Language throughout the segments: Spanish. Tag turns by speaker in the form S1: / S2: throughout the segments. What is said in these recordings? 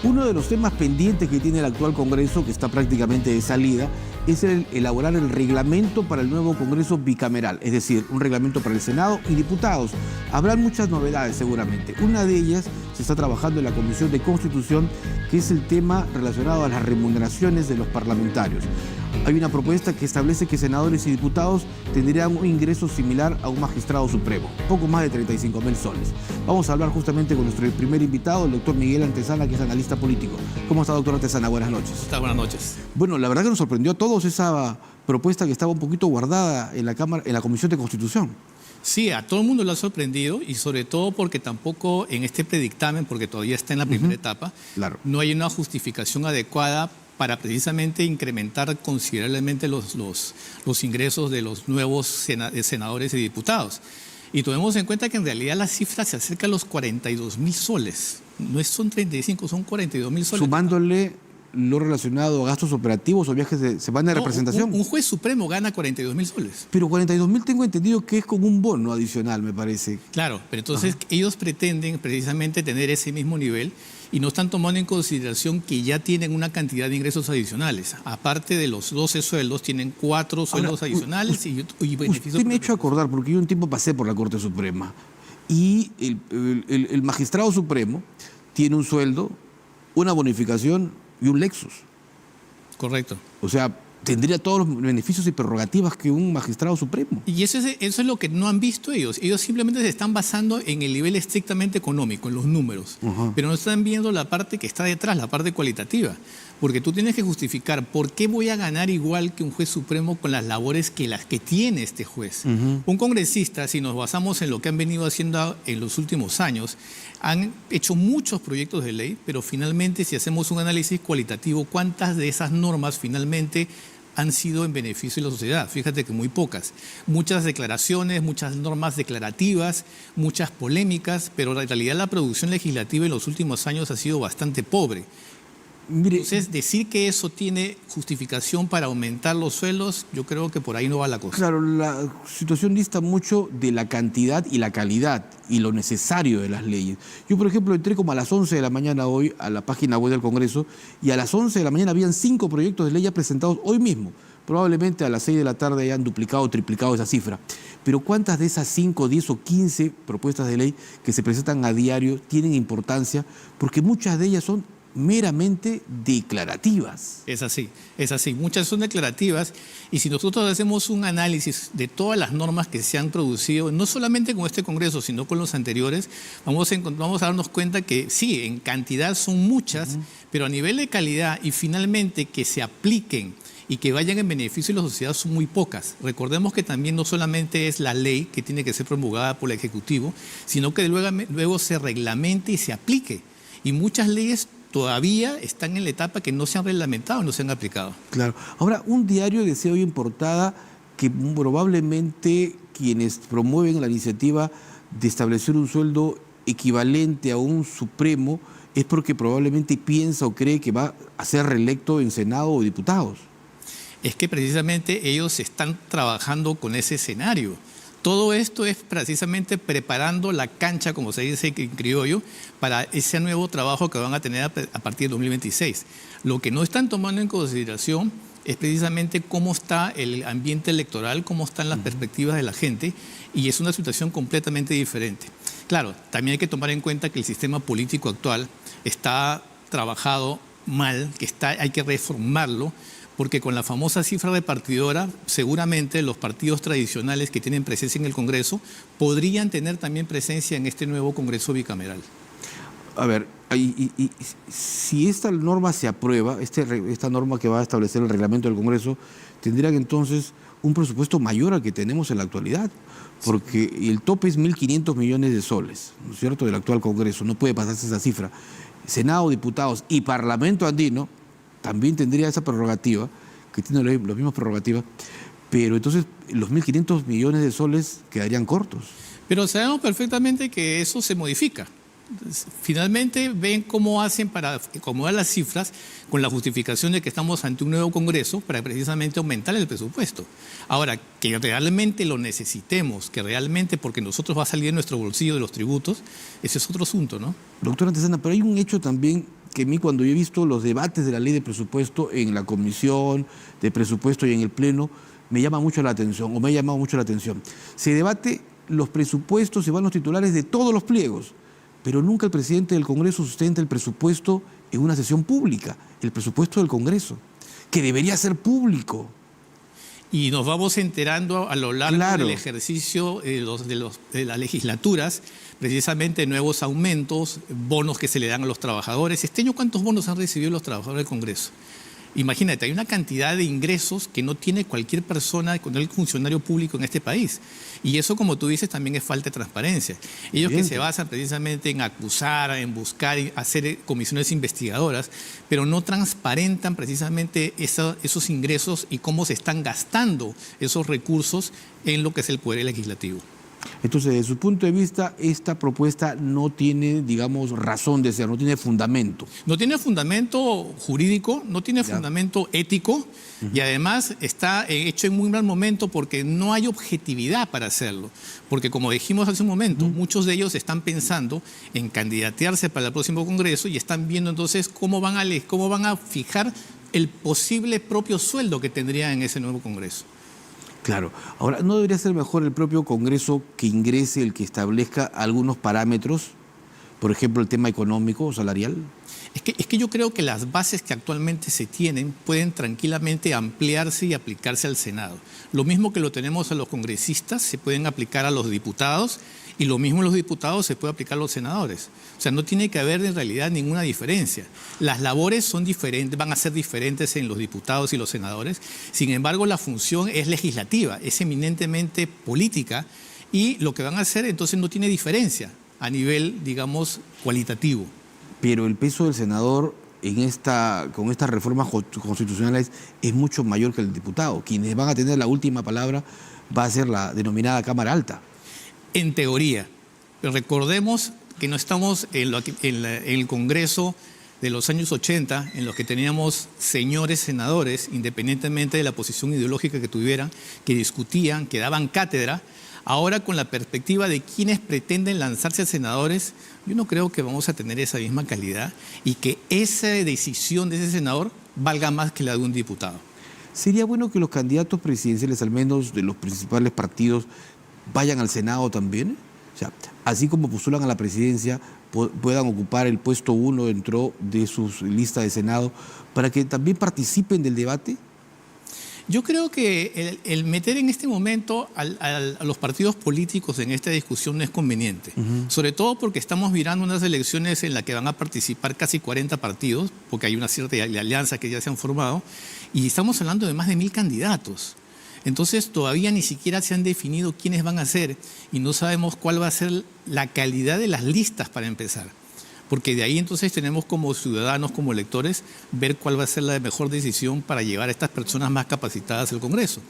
S1: Uno de los temas pendientes que tiene el actual Congreso, que está prácticamente de salida, es elaborar el reglamento para el nuevo Congreso bicameral, es decir, un reglamento para el Senado y diputados. Habrán muchas novedades seguramente. Una de ellas se está trabajando en la Comisión de Constitución, que es el tema relacionado a las remuneraciones de los parlamentarios. Hay una propuesta que establece que senadores y diputados tendrían un ingreso similar a un magistrado supremo, poco más de 35.000 soles. Vamos a hablar justamente con nuestro primer invitado, el doctor Miguel Antezana, que es analista político. ¿Cómo está, doctor Antezana? Buenas noches.
S2: Buenas noches.
S1: Bueno, la verdad que nos sorprendió a todos esa propuesta que estaba un poquito guardada en la Cámara, en la Comisión de Constitución.
S2: Sí, a todo el mundo lo ha sorprendido y sobre todo porque tampoco en este predictamen, porque todavía está en la primera etapa,
S1: claro,
S2: no hay una justificación adecuada para precisamente incrementar considerablemente los ingresos de los nuevos senadores y diputados. Y tomemos en cuenta que en realidad la cifra se acerca a los 42.000 soles. No son 35, son 42.000 soles.
S1: Sumándole lo relacionado a gastos operativos o viajes de semana de representación.
S2: Un juez supremo gana 42.000 soles.
S1: Pero 42.000 tengo entendido que es como un bono adicional, me parece.
S2: Claro, pero entonces ellos pretenden precisamente tener ese mismo nivel y no están tomando en consideración que ya tienen una cantidad de ingresos adicionales. Aparte de los 12 sueldos, tienen 4 sueldos adicionales y beneficios.
S1: Usted me ha hecho acordar, porque yo un tiempo pasé por la Corte Suprema y el magistrado supremo tiene un sueldo, una bonificación y un Lexus.
S2: Correcto.
S1: O sea, tendría todos los beneficios y prerrogativas que un magistrado supremo.
S2: Y eso es lo que no han visto ellos. Ellos simplemente se están basando en el nivel estrictamente económico, en los números. Pero no están viendo la parte que está detrás, la parte cualitativa. Porque tú tienes que justificar por qué voy a ganar igual que un juez supremo con las labores que las que tiene este juez. Un congresista, si nos basamos en lo que han venido haciendo en los últimos años, han hecho muchos proyectos de ley, pero finalmente si hacemos un análisis cualitativo, ¿cuántas de esas normas finalmente han sido en beneficio de la sociedad? Fíjate que muy pocas. Muchas declaraciones, muchas normas declarativas, muchas polémicas, pero en realidad la producción legislativa en los últimos años ha sido bastante pobre.
S1: Mire,
S2: entonces, decir que eso tiene justificación para aumentar los sueldos, yo creo que por ahí no va la cosa.
S1: Claro, la situación dista mucho de la cantidad y la calidad y lo necesario de las leyes. Yo, por ejemplo, entré como a las 11 de la mañana hoy a la página web del Congreso y a las 11 de la mañana habían 5 proyectos de ley ya presentados hoy mismo. Probablemente a las 6 de la tarde hayan duplicado o triplicado esa cifra. Pero ¿cuántas de esas 5, 10 o 15 propuestas de ley que se presentan a diario tienen importancia? Porque muchas de ellas son meramente declarativas.
S2: Es así. Muchas son declarativas y si nosotros hacemos un análisis de todas las normas que se han producido, no solamente con este Congreso, sino con los anteriores, vamos a darnos cuenta que sí, en cantidad son muchas, pero a nivel de calidad y finalmente que se apliquen y que vayan en beneficio de la sociedad son muy pocas. Recordemos que también no solamente es la ley que tiene que ser promulgada por el Ejecutivo, sino que luego se reglamente y se aplique. Y muchas leyes todavía están en la etapa que no se han reglamentado, no se han aplicado.
S1: Claro. Ahora, un diario decía hoy en portada que probablemente quienes promueven la iniciativa de establecer un sueldo equivalente a un supremo es porque probablemente piensa o cree que va a ser reelecto en Senado o diputados.
S2: Es que precisamente ellos están trabajando con ese escenario. Todo esto es precisamente preparando la cancha, como se dice en criollo, para ese nuevo trabajo que van a tener a partir de 2026. Lo que no están tomando en consideración es precisamente cómo está el ambiente electoral, cómo están las perspectivas de la gente, y es una situación completamente diferente. Claro, también hay que tomar en cuenta que el sistema político actual está trabajado mal, que hay que reformarlo, porque con la famosa cifra repartidora, seguramente los partidos tradicionales que tienen presencia en el Congreso podrían tener también presencia en este nuevo Congreso bicameral.
S1: A ver, si esta norma se aprueba, esta norma que va a establecer el reglamento del Congreso, tendrían entonces un presupuesto mayor al que tenemos en la actualidad, porque el tope es 1.500 millones de soles, ¿no es cierto?, del actual Congreso, no puede pasarse esa cifra. Senado, diputados y Parlamento andino también tendría esa prerrogativa, que tiene las mismas prerrogativas, pero entonces los 1.500 millones de soles quedarían cortos.
S2: Pero sabemos perfectamente que eso se modifica. Finalmente ven cómo hacen para acomodar las cifras con la justificación de que estamos ante un nuevo Congreso para precisamente aumentar el presupuesto. Ahora, que realmente lo necesitemos, que realmente porque nosotros va a salir de nuestro bolsillo de los tributos, ese es otro asunto, ¿no?
S1: Doctor Antezana, pero hay un hecho también que a mí cuando yo he visto los debates de la ley de presupuesto en la comisión de presupuesto y en el pleno, me llama mucho la atención, o me ha llamado mucho la atención. Se debate los presupuestos, se van los titulares de todos los pliegos, pero nunca el presidente del Congreso sustenta el presupuesto en una sesión pública, el presupuesto del Congreso, que debería ser público.
S2: Y nos vamos enterando a lo largo
S1: Claro.
S2: del ejercicio de las legislaturas, precisamente nuevos aumentos, bonos que se le dan a los trabajadores. Este año, ¿cuántos bonos han recibido los trabajadores del Congreso? Imagínate, hay una cantidad de ingresos que no tiene cualquier persona, cualquier funcionario público en este país. Y eso, como tú dices, también es falta de transparencia. Ellos que se basan precisamente en acusar, en buscar, en hacer comisiones investigadoras, pero no transparentan precisamente esos ingresos y cómo se están gastando esos recursos en lo que es el Poder Legislativo.
S1: Entonces, desde su punto de vista, esta propuesta no tiene, digamos, razón de ser, no tiene fundamento.
S2: No tiene fundamento jurídico, no tiene fundamento ético y además está hecho en muy mal momento porque no hay objetividad para hacerlo. Porque como dijimos hace un momento, muchos de ellos están pensando en candidatearse para el próximo Congreso y están viendo entonces cómo van a fijar el posible propio sueldo que tendrían en ese nuevo Congreso.
S1: Claro. Ahora, ¿no debería ser mejor el propio Congreso que ingrese, el que establezca algunos parámetros? Por ejemplo, el tema económico o salarial.
S2: Es que yo creo que las bases que actualmente se tienen pueden tranquilamente ampliarse y aplicarse al Senado. Lo mismo que lo tenemos a los congresistas, se pueden aplicar a los diputados y lo mismo los diputados se puede aplicar a los senadores. O sea, no tiene que haber en realidad ninguna diferencia. Las labores son diferentes, van a ser diferentes en los diputados y los senadores. Sin embargo, la función es legislativa, es eminentemente política y lo que van a hacer entonces no tiene diferencia a nivel, digamos, cualitativo.
S1: Pero el peso del senador con estas reformas constitucionales es mucho mayor que el diputado. Quienes van a tener la última palabra va a ser la denominada Cámara Alta.
S2: En teoría, pero recordemos que no estamos en el Congreso de los años 80, en los que teníamos señores senadores, independientemente de la posición ideológica que tuvieran, que discutían, que daban cátedra. Ahora, con la perspectiva de quienes pretenden lanzarse a senadores, yo no creo que vamos a tener esa misma calidad y que esa decisión de ese senador valga más que la de un diputado.
S1: Sería bueno que los candidatos presidenciales, al menos de los principales partidos, vayan al Senado también. O sea, así como postulan a la presidencia, puedan ocupar el puesto 1 dentro de su lista de Senado, para que también participen del debate.
S2: Yo creo que el meter en este momento a los partidos políticos en esta discusión no es conveniente, sobre todo porque estamos mirando unas elecciones en las que van a participar casi 40 partidos, porque hay una cierta alianza que ya se han formado, y estamos hablando de más de 1000 candidatos. Entonces todavía ni siquiera se han definido quiénes van a ser y no sabemos cuál va a ser la calidad de las listas para empezar. Porque de ahí entonces tenemos como ciudadanos, como electores, ver cuál va a ser la mejor decisión para llevar a estas personas más capacitadas al Congreso.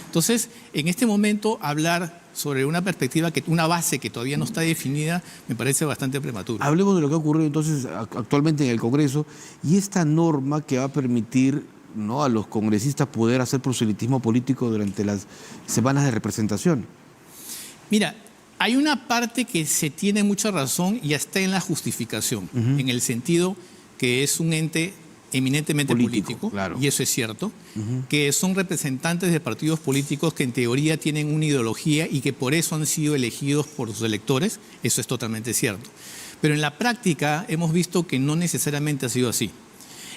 S2: Entonces, en este momento, hablar sobre una perspectiva, una base que todavía no está definida, me parece bastante prematuro.
S1: Hablemos de lo que ha ocurrido entonces actualmente en el Congreso y esta norma que va a permitir, ¿no?, a los congresistas poder hacer proselitismo político durante las semanas de representación.
S2: Mira, hay una parte que se tiene mucha razón y está en la justificación, en el sentido que es un ente eminentemente político
S1: claro.
S2: Y eso es cierto, que son representantes de partidos políticos que en teoría tienen una ideología y que por eso han sido elegidos por sus electores, eso es totalmente cierto. Pero en la práctica hemos visto que no necesariamente ha sido así.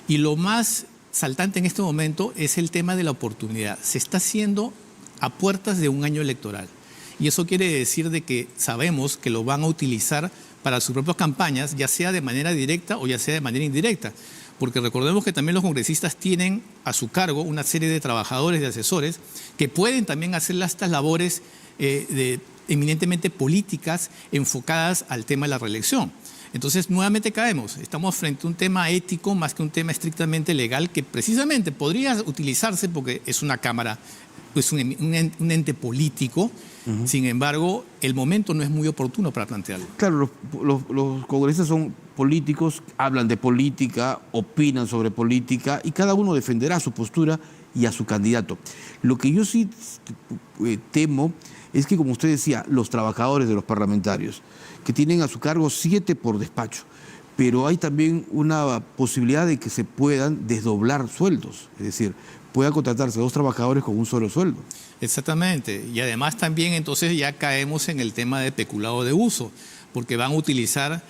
S2: Y lo más saltante en este momento es el tema de la oportunidad. Se está haciendo a puertas de un año electoral. Y eso quiere decir de que sabemos que lo van a utilizar para sus propias campañas, ya sea de manera directa o ya sea de manera indirecta. Porque recordemos que también los congresistas tienen a su cargo una serie de trabajadores, de asesores, que pueden también hacer estas labores eminentemente políticas enfocadas al tema de la reelección. Entonces, nuevamente caemos. Estamos frente a un tema ético más que un tema estrictamente legal que precisamente podría utilizarse porque es una Cámara, es un ente político. Sin embargo, el momento no es muy oportuno para plantearlo.
S1: Claro, los congresistas son políticos, hablan de política, opinan sobre política y cada uno defenderá su postura y a su candidato. Lo que yo sí temo es que, como usted decía, los trabajadores de los parlamentarios, que tienen a su cargo 7 por despacho, pero hay también una posibilidad de que se puedan desdoblar sueldos, es decir, pueda contratarse 2 trabajadores con un solo sueldo.
S2: Exactamente, y además también entonces ya caemos en el tema de peculado de uso, porque van a utilizar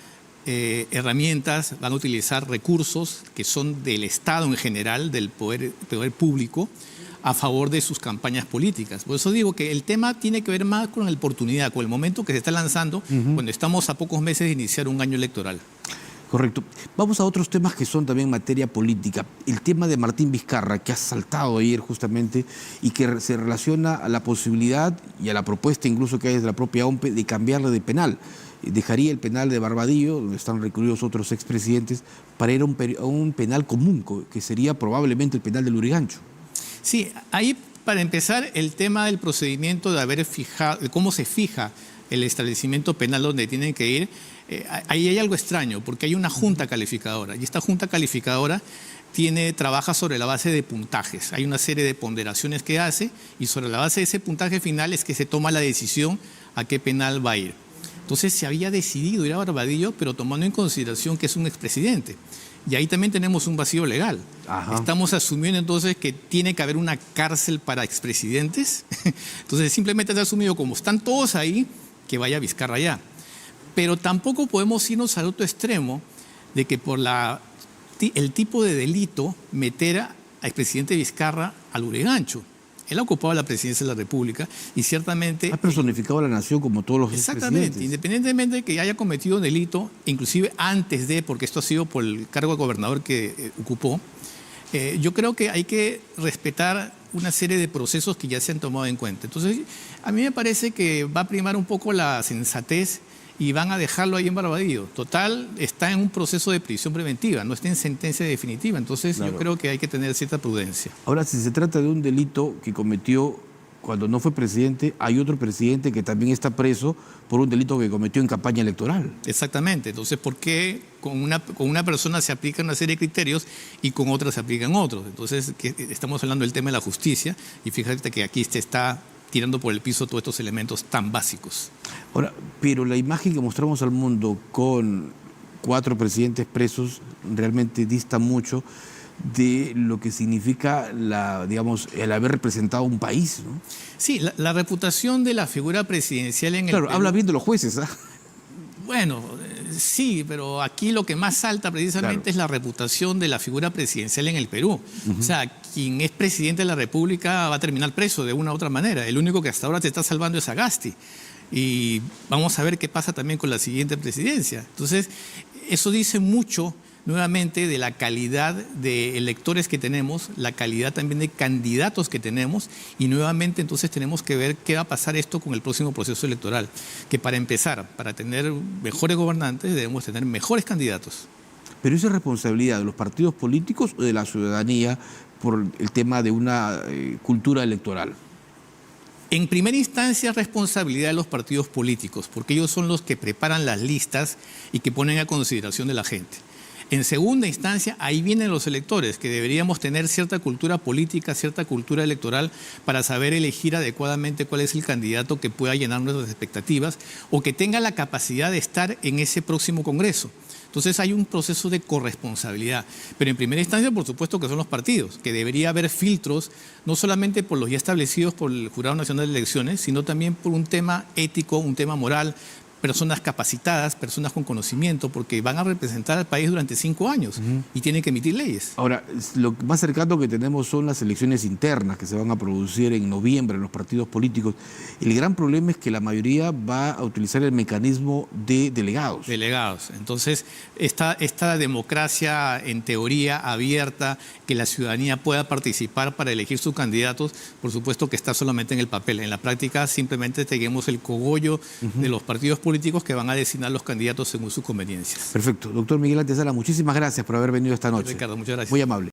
S2: herramientas, van a utilizar recursos que son del Estado en general, del poder público, a favor de sus campañas políticas. Por eso digo que el tema tiene que ver más con la oportunidad, con el momento que se está lanzando, cuando estamos a pocos meses de iniciar un año electoral.
S1: Correcto. Vamos a otros temas que son también materia política. El tema de Martín Vizcarra, que ha saltado ayer justamente y que se relaciona a la posibilidad y a la propuesta incluso que hay desde la propia OMPE de cambiarle de penal. Dejaría el penal de Barbadillo, donde están recluidos otros expresidentes, para ir a un penal común, que sería probablemente el penal del Lurigancho.
S2: Sí, ahí para empezar el tema del procedimiento de haber fijado, de cómo se fija el establecimiento penal donde tienen que ir, ahí hay algo extraño, porque hay una junta calificadora, y esta junta calificadora trabaja sobre la base de puntajes. Hay una serie de ponderaciones que hace, y sobre la base de ese puntaje final es que se toma la decisión a qué penal va a ir. Entonces se había decidido ir a Barbadillo, pero tomando en consideración que es un expresidente. Y ahí también tenemos un vacío legal. Ajá. Estamos asumiendo entonces que tiene que haber una cárcel para expresidentes. Entonces simplemente se ha asumido, como están todos ahí, que vaya Vizcarra allá. Pero tampoco podemos irnos al otro extremo de que por el tipo de delito meter a expresidente Vizcarra al Lurigancho. Él ha ocupado la presidencia de la República y ciertamente...
S1: Ha personificado a la nación como todos los
S2: Exactamente, independientemente de que haya cometido un delito, inclusive antes de, porque esto ha sido por el cargo de gobernador que ocupó, yo creo que hay que respetar una serie de procesos que ya se han tomado en cuenta. Entonces, a mí me parece que va a primar un poco la sensatez y van a dejarlo ahí en Barbadillo. Total, está en un proceso de prisión preventiva, no está en sentencia definitiva. Entonces, claro, yo creo que hay que tener cierta prudencia.
S1: Ahora, si se trata de un delito que cometió cuando no fue presidente, hay otro presidente que también está preso por un delito que cometió en campaña electoral.
S2: Exactamente. Entonces, ¿por qué con una persona se aplican una serie de criterios y con otra se aplican otros? Entonces, estamos hablando del tema de la justicia y fíjate que aquí se está tirando por el piso todos estos elementos tan básicos.
S1: Ahora, pero la imagen que mostramos al mundo con 4 presidentes presos realmente dista mucho de lo que significa el haber representado un país, ¿no?
S2: Sí, la reputación de la figura presidencial en el
S1: Perú, habla bien de los jueces, ¿ah?
S2: Bueno, sí, pero aquí lo que más salta precisamente es la reputación de la figura presidencial en el Perú. O sea, quien es presidente de la República va a terminar preso de una u otra manera. El único que hasta ahora te está salvando es Sagasti. Y vamos a ver qué pasa también con la siguiente presidencia. Entonces, eso dice mucho nuevamente de la calidad de electores que tenemos, la calidad también de candidatos que tenemos, y nuevamente entonces tenemos que ver qué va a pasar esto con el próximo proceso electoral, que para empezar, para tener mejores gobernantes debemos tener mejores candidatos.
S1: ¿Pero eso es responsabilidad de los partidos políticos o de la ciudadanía por el tema de una cultura electoral?
S2: En primera instancia, es responsabilidad de los partidos políticos, porque ellos son los que preparan las listas y que ponen a consideración de la gente. En segunda instancia, ahí vienen los electores, que deberíamos tener cierta cultura política, cierta cultura electoral para saber elegir adecuadamente cuál es el candidato que pueda llenar nuestras expectativas o que tenga la capacidad de estar en ese próximo Congreso. Entonces hay un proceso de corresponsabilidad. Pero en primera instancia, por supuesto que son los partidos, que debería haber filtros, no solamente por los ya establecidos por el Jurado Nacional de Elecciones, sino también por un tema ético, un tema moral, personas capacitadas, personas con conocimiento, porque van a representar al país durante 5 años y tienen que emitir leyes.
S1: Ahora, lo más cercano que tenemos son las elecciones internas que se van a producir en noviembre en los partidos políticos. El gran problema es que la mayoría va a utilizar el mecanismo de delegados.
S2: Delegados. Entonces, esta democracia en teoría abierta, que la ciudadanía pueda participar para elegir sus candidatos, por supuesto que está solamente en el papel. En la práctica simplemente tenemos el cogollo de los partidos políticos que van a designar los candidatos según sus conveniencias.
S1: Perfecto. Doctor Miguel Antezana, muchísimas gracias por haber venido esta noche.
S2: Ricardo, muchas gracias.
S1: Muy amable.